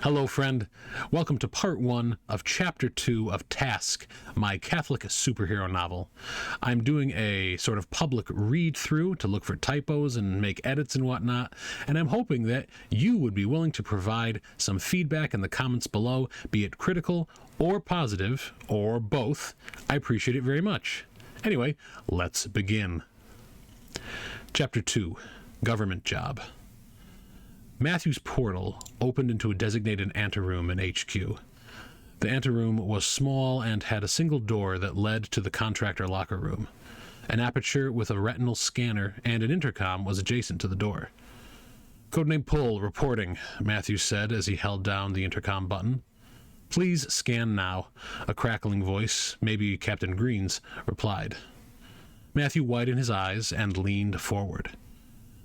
Hello, friend. Welcome to part 1 of chapter 2 of Task, my Catholic superhero novel. I'm doing a sort of public read-through to look for typos and make edits and whatnot, and I'm hoping that you would be willing to provide some feedback in the comments below, be it critical or positive, or both. I appreciate it very much. Anyway, let's begin. Chapter 2, Government Job. Matthew's portal opened into a designated anteroom in HQ. The anteroom was small and had a single door that led to the contractor locker room. An aperture with a retinal scanner and an intercom was adjacent to the door. "Codename Pull, reporting," Matthew said as he held down the intercom button. "Please scan now," a crackling voice, maybe Captain Green's, replied. Matthew widened his eyes and leaned forward.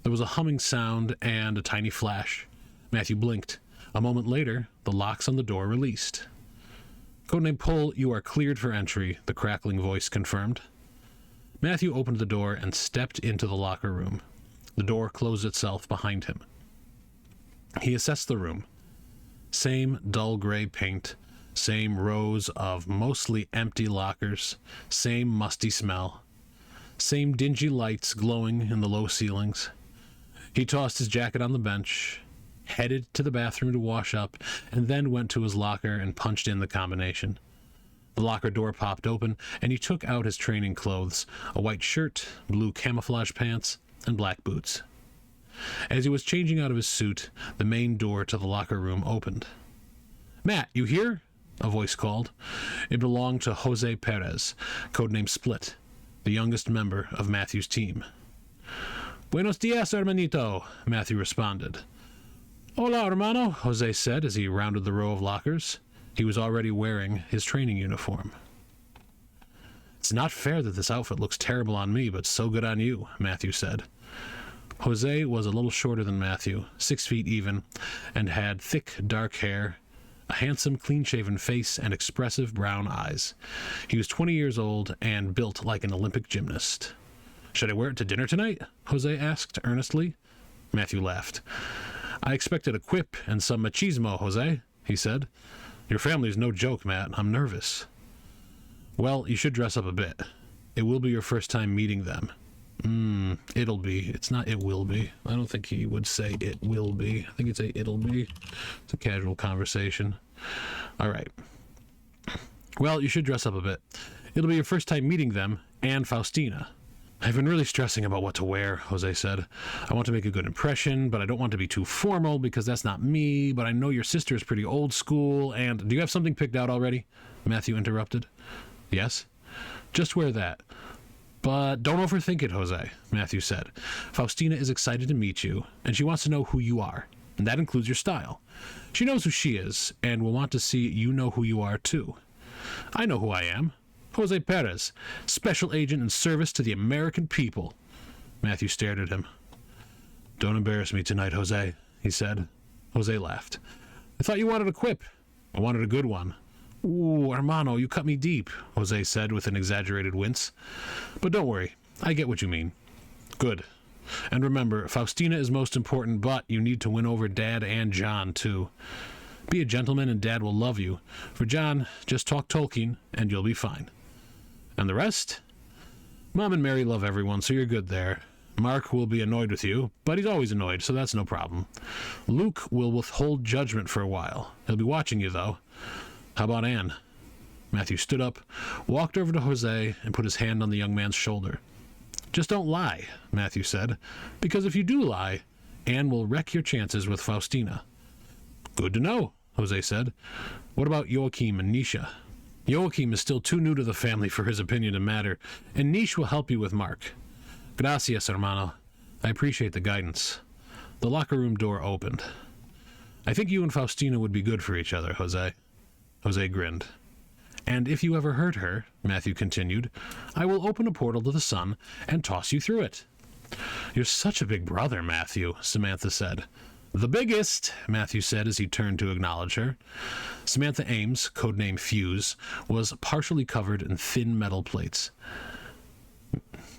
There was a humming sound and a tiny flash. Matthew blinked. A moment later, the locks on the door released. "Codename Pull, you are cleared for entry," the crackling voice confirmed. Matthew opened the door and stepped into the locker room. The door closed itself behind him. He assessed the room. Same dull gray paint, same rows of mostly empty lockers, same musty smell, same dingy lights glowing in the low ceilings. He tossed his jacket on the bench, headed to the bathroom to wash up, and then went to his locker and punched in the combination. The locker door popped open, and he took out his training clothes, a white shirt, blue camouflage pants, and black boots. As he was changing out of his suit, the main door to the locker room opened. "Matt, you here?" a voice called. It belonged to Jose Perez, codename Split, the youngest member of Matthew's team. "Buenos dias, hermanito," Matthew responded. "Hola, hermano," Jose said as he rounded the row of lockers. He was already wearing his training uniform. "It's not fair that this outfit looks terrible on me, but so good on you," Matthew said. Jose was a little shorter than Matthew, 6 feet even, and had thick, dark hair, a handsome, clean-shaven face, and expressive brown eyes. He was 20 years old and built like an Olympic gymnast. "Should I wear it to dinner tonight?" Jose asked earnestly. Matthew laughed. "I expected a quip and some machismo, Jose," he said. "Your family's no joke, Matt. I'm nervous." "Well, you should dress up a bit. It will be your first time meeting them." It'll be. It's not it will be. I don't think he would say it will be. I think he'd say it'll be. It's a casual conversation. All right. "Well, you should dress up a bit. It'll be your first time meeting them and Faustina." "I've been really stressing about what to wear," Jose said. "I want to make a good impression, but I don't want to be too formal because that's not me, but I know your sister is pretty old school, and..." "Do you have something picked out already?" Matthew interrupted. "Yes." "Just wear that. But don't overthink it, Jose," Matthew said. "Faustina is excited to meet you, and she wants to know who you are, and that includes your style. She knows who she is, and will want to see you know who you are, too." "I know who I am. Jose Perez, special agent in service to the American people." Matthew stared at him. "Don't embarrass me tonight, Jose," he said. Jose laughed. "I thought you wanted a quip." "I wanted a good one." "Ooh, hermano, you cut me deep," Jose said with an exaggerated wince. "But don't worry, I get what you mean." "Good. And remember, Faustina is most important, but you need to win over Dad and John, too. Be a gentleman and Dad will love you. For John, just talk Tolkien and you'll be fine. And the rest? Mom and Mary love everyone, so you're good there. Mark will be annoyed with you, but he's always annoyed, so that's no problem. Luke will withhold judgment for a while. He'll be watching you, though. How about Anne?" Matthew stood up, walked over to Jose, and put his hand on the young man's shoulder. "Just don't lie," Matthew said, "because if you do lie, Anne will wreck your chances with Faustina." "Good to know," Jose said. "What about Joachim and Nisha?" "Joachim is still too new to the family for his opinion to matter, and Nish will help you with Mark." "Gracias, hermano. I appreciate the guidance." The locker room door opened. "I think you and Faustina would be good for each other, Jose." Jose grinned. "And if you ever hurt her," Matthew continued, "I will open a portal to the sun and toss you through it." "You're such a big brother, Matthew," Samantha said. "The biggest," Matthew said as he turned to acknowledge her. Samantha Ames, codename Fuse, was partially covered in thin metal plates.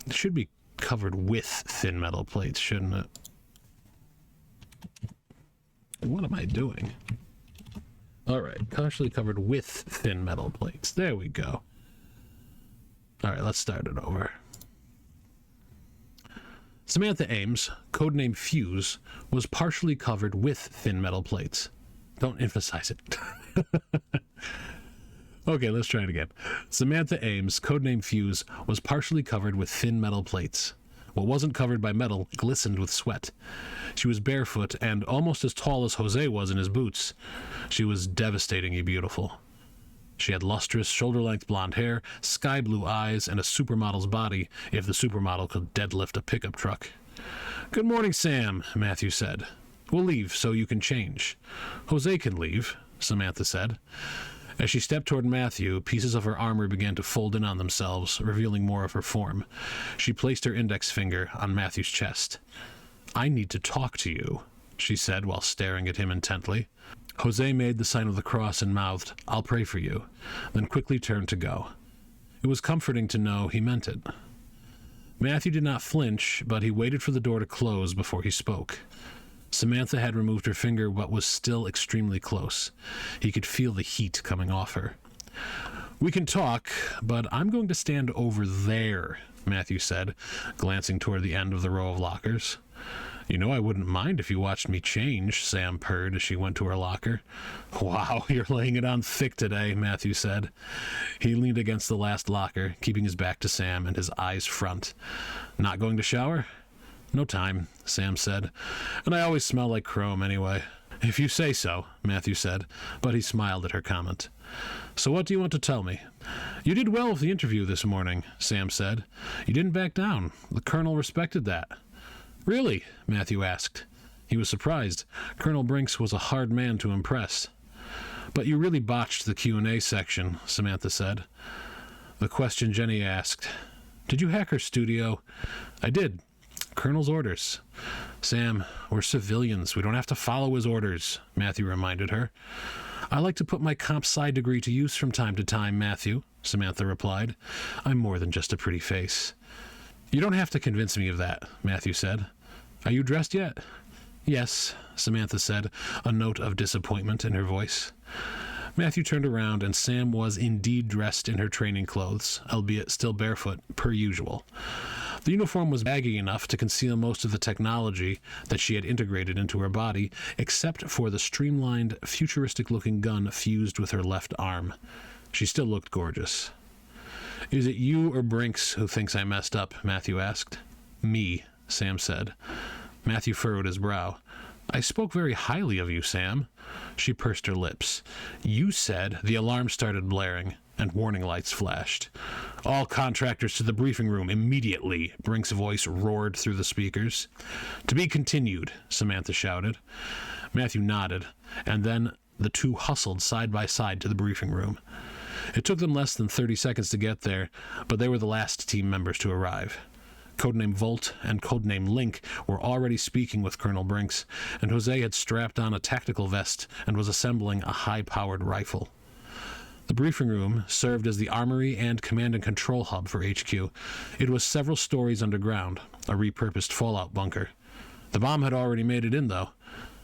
It should be covered with thin metal plates, shouldn't it? What am I doing? All right, partially covered with thin metal plates. There we go. All right, let's start it over. Samantha Ames, codename Fuse, was partially covered with thin metal plates. Don't emphasize it. Okay, let's try it again. Samantha Ames, codename Fuse, was partially covered with thin metal plates. What wasn't covered by metal glistened with sweat. She was barefoot and almost as tall as Jose was in his boots. She was devastatingly beautiful. She had lustrous, shoulder-length blonde hair, sky-blue eyes, and a supermodel's body, if the supermodel could deadlift a pickup truck. "Good morning, Sam," Matthew said. "We'll leave so you can change." "Jose can leave," Samantha said. As she stepped toward Matthew, pieces of her armor began to fold in on themselves, revealing more of her form. She placed her index finger on Matthew's chest. "I need to talk to you," she said while staring at him intently. Jose made the sign of the cross and mouthed, "I'll pray for you," then quickly turned to go. It was comforting to know he meant it. Matthew did not flinch, but he waited for the door to close before he spoke. Samantha had removed her finger, but was still extremely close. He could feel the heat coming off her. "We can talk, but I'm going to stand over there," Matthew said, glancing toward the end of the row of lockers. "You know I wouldn't mind if you watched me change," Sam purred as she went to her locker. "Wow, you're laying it on thick today," Matthew said. He leaned against the last locker, keeping his back to Sam and his eyes front. "Not going to shower?" "No time," Sam said. "And I always smell like chrome anyway." "If you say so," Matthew said, but he smiled at her comment. "So what do you want to tell me?" "You did well with the interview this morning," Sam said. "You didn't back down. The colonel respected that." "Really?" Matthew asked. He was surprised. Colonel Brinks was a hard man to impress. "But you really botched the Q&A section," Samantha said. The question Jenny asked, "Did you hack her studio?" "I did. Colonel's orders." "Sam, we're civilians. We don't have to follow his orders," Matthew reminded her. "I like to put my comp sci degree to use from time to time, Matthew," Samantha replied. "I'm more than just a pretty face." "You don't have to convince me of that," Matthew said. "Are you dressed yet?" "Yes," Samantha said, a note of disappointment in her voice. Matthew turned around, and Sam was indeed dressed in her training clothes, albeit still barefoot, per usual. The uniform was baggy enough to conceal most of the technology that she had integrated into her body, except for the streamlined, futuristic-looking gun fused with her left arm. She still looked gorgeous. "Is it you or Brinks who thinks I messed up?" Matthew asked. "Me," Sam said. Matthew furrowed his brow. "I spoke very highly of you, Sam." She pursed her lips. "You said..." The alarm started blaring, and warning lights flashed. "All contractors to the briefing room, immediately!" Brink's voice roared through the speakers. "To be continued," Samantha shouted. Matthew nodded, and then the two hustled side by side to the briefing room. It took them less than 30 seconds to get there, but they were the last team members to arrive. Codename Volt and Codename Link were already speaking with Colonel Brinks, and Jose had strapped on a tactical vest and was assembling a high-powered rifle. The briefing room served as the armory and command and control hub for HQ. It was several stories underground, a repurposed fallout bunker. The bomb had already made it in, though.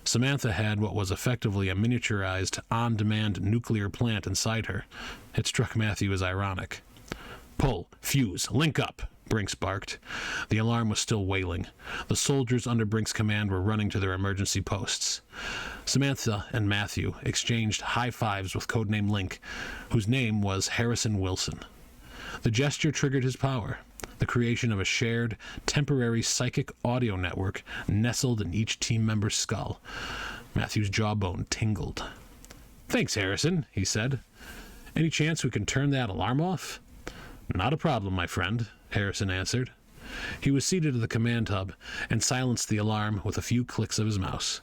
Samantha had what was effectively a miniaturized, on-demand nuclear plant inside her. It struck Matthew as ironic. "Pull, fuse, link up," Brinks barked. The alarm was still wailing. The soldiers under Brinks' command were running to their emergency posts. Samantha and Matthew exchanged high fives with codename Link, whose name was Harrison Wilson. The gesture triggered his power, the creation of a shared, temporary psychic audio network nestled in each team member's skull. Matthew's jawbone tingled. "Thanks, Harrison," he said. "Any chance we can turn that alarm off?" "Not a problem, my friend," Harrison answered. He was seated at the command hub and silenced the alarm with a few clicks of his mouse.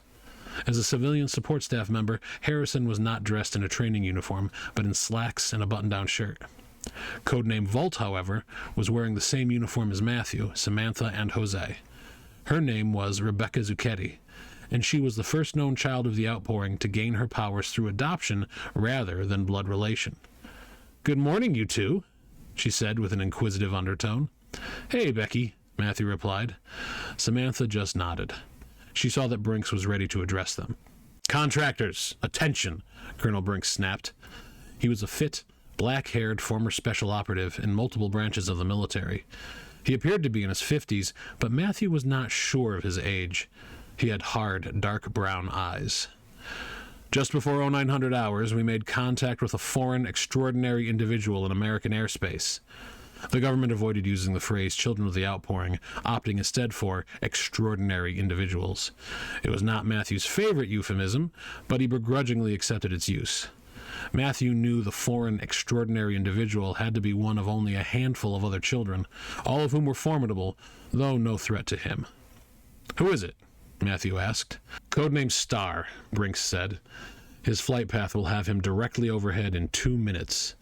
As a civilian support staff member, Harrison was not dressed in a training uniform, but in slacks and a button-down shirt. Codename Volt, however, was wearing the same uniform as Matthew, Samantha, and Jose. Her name was Rebecca Zucchetti, and she was the first known child of the outpouring to gain her powers through adoption rather than blood relation. "Good morning, you two," she said with an inquisitive undertone. "Hey, Becky," Matthew replied. Samantha just nodded. She saw that Brinks was ready to address them. Contractors, attention, Colonel Brinks snapped. He was a fit, black-haired former special operative in multiple branches of the military. He appeared to be in his 50s, but Matthew was not sure of his age. He had hard, dark brown eyes. Just before 0900 hours, we made contact with a foreign, extraordinary individual in American airspace. The government avoided using the phrase children of the outpouring, opting instead for extraordinary individuals. It was not Matthew's favorite euphemism, but he begrudgingly accepted its use. Matthew knew the foreign, extraordinary individual had to be one of only a handful of other children, all of whom were formidable, though no threat to him. "Who is it?" Matthew asked. "Codename Star," Brinks said. "His flight path will have him directly overhead in 2 minutes.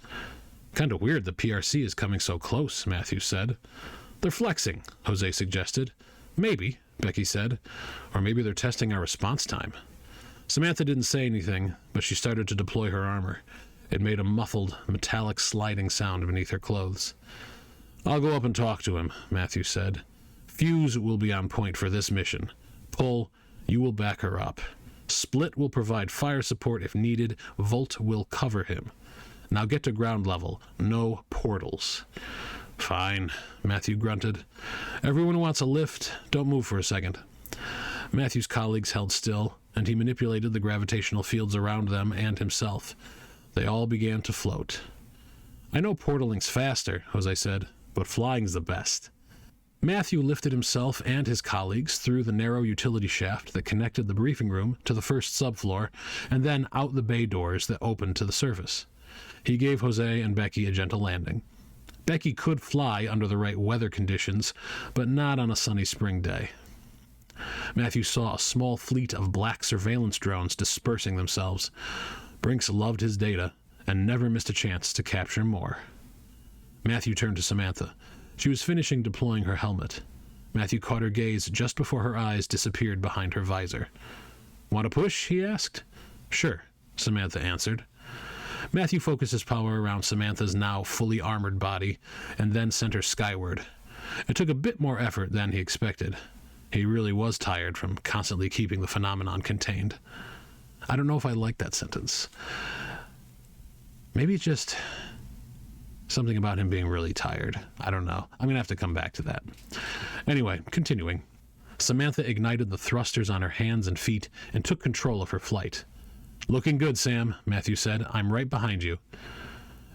"Kind of weird the PRC is coming so close," Matthew said. "They're flexing," Jose suggested. "Maybe," Becky said. "Or maybe they're testing our response time." Samantha didn't say anything, but she started to deploy her armor. It made a muffled, metallic sliding sound beneath her clothes. "I'll go up and talk to him," Matthew said. "Fuse will be on point for this mission. Pull, you will back her up. Split will provide fire support if needed. Volt will cover him. Now get to ground level. No portals." "Fine," Matthew grunted. "Everyone wants a lift. Don't move for a second." Matthew's colleagues held still, and he manipulated the gravitational fields around them and himself. They all began to float. "I know portaling's faster," Jose said, "but flying's the best." Matthew lifted himself and his colleagues through the narrow utility shaft that connected the briefing room to the first subfloor, and then out the bay doors that opened to the surface. He gave Jose and Becky a gentle landing. Becky could fly under the right weather conditions, but not on a sunny spring day. Matthew saw a small fleet of black surveillance drones dispersing themselves. Brinks loved his data and never missed a chance to capture more. Matthew turned to Samantha. She was finishing deploying her helmet. Matthew caught her gaze just before her eyes disappeared behind her visor. "Want to push?" he asked. "Sure," Samantha answered. Matthew focused his power around Samantha's now fully armored body, and then sent her skyward. It took a bit more effort than he expected. He really was tired from constantly keeping the phenomenon contained. I don't know if I like that sentence. Maybe it's just something about him being really tired. I don't know. I'm going to have to come back to that. Anyway, continuing. Samantha ignited the thrusters on her hands and feet and took control of her flight. "Looking good, Sam," Matthew said. "I'm right behind you."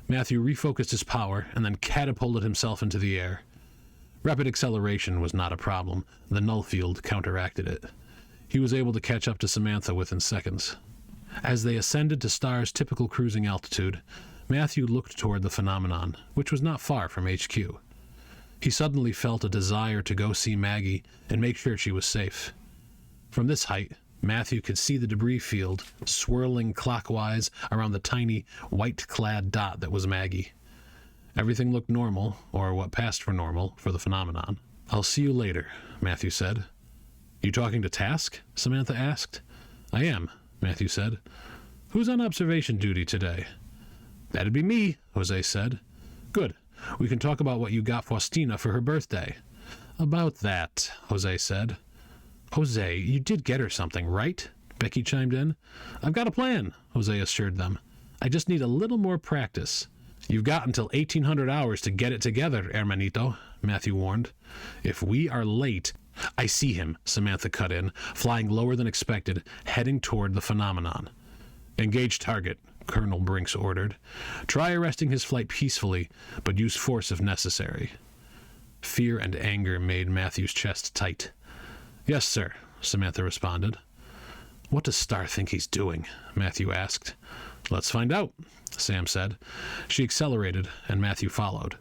Matthew refocused his power and then catapulted himself into the air. Rapid acceleration was not a problem. The null field counteracted it. He was able to catch up to Samantha within seconds. As they ascended to Star's typical cruising altitude, Matthew looked toward the phenomenon, which was not far from HQ. He suddenly felt a desire to go see Maggie and make sure she was safe. From this height, Matthew could see the debris field swirling clockwise around the tiny, white-clad dot that was Maggie. Everything looked normal, or what passed for normal, for the phenomenon. "I'll see you later," Matthew said. "You talking to Task?" Samantha asked. "I am," Matthew said. "Who's on observation duty today?" "That'd be me," Jose said. "Good. We can talk about what you got Faustina for her birthday." "About that," Jose said. "Jose, you did get her something, right?" Becky chimed in. "I've got a plan," Jose assured them. "I just need a little more practice." "You've got until 1800 hours to get it together, hermanito," Matthew warned. "If we are late—" "I see him," Samantha cut in, flying lower than expected, heading toward the phenomenon. "Engage target," Colonel Brinks ordered. "Try arresting his flight peacefully, but use force if necessary." Fear and anger made Matthew's chest tight. "Yes, sir," Samantha responded. "What does Star think he's doing?" Matthew asked. "Let's find out," Sam said. She accelerated, and Matthew followed.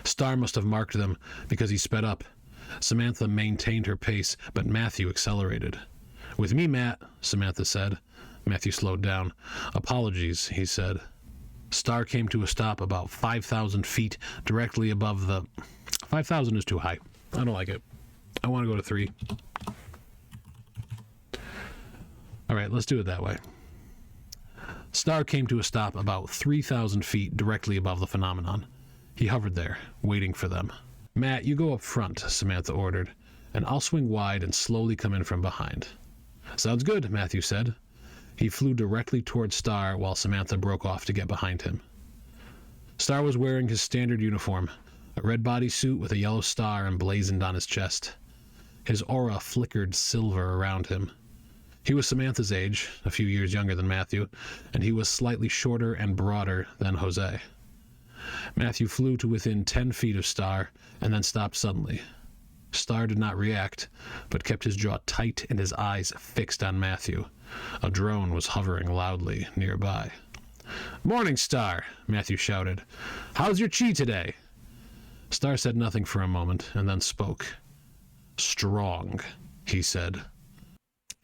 Star must have marked them because he sped up. Samantha maintained her pace, but Matthew accelerated. "With me, Matt," Samantha said. Matthew slowed down. "Apologies," he said. Star came to a stop about 5,000 feet directly above the... 5,000 is too high. I don't like it. I want to go to 3. All right, let's do it that way. Star came to a stop about 3,000 feet directly above the phenomenon. He hovered there, waiting for them. "Matt, you go up front," Samantha ordered, "and I'll swing wide and slowly come in from behind." "Sounds good," Matthew said. He flew directly toward Star while Samantha broke off to get behind him. Star was wearing his standard uniform, a red bodysuit with a yellow star emblazoned on his chest. His aura flickered silver around him. He was Samantha's age, a few years younger than Matthew, and he was slightly shorter and broader than Jose. Matthew flew to within 10 feet of Star and then stopped suddenly. Star did not react, but kept his jaw tight and his eyes fixed on Matthew. A drone was hovering loudly nearby. "Morning, Star," Matthew shouted. "How's your chi today?" Star said nothing for a moment and then spoke. "Strong," he said.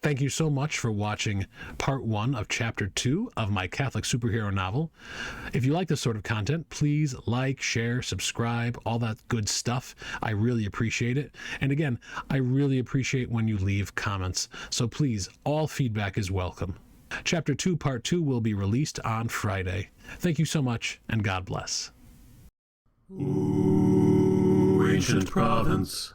Thank you so much for watching part 1 of chapter 2 of my Catholic superhero novel. If you like this sort of content, please like, share, subscribe, all that good stuff. I really appreciate it. And again, I really appreciate when you leave comments. So please, all feedback is welcome. Chapter 2, part 2 will be released on Friday. Thank you so much, and God bless. Ooh, ancient province.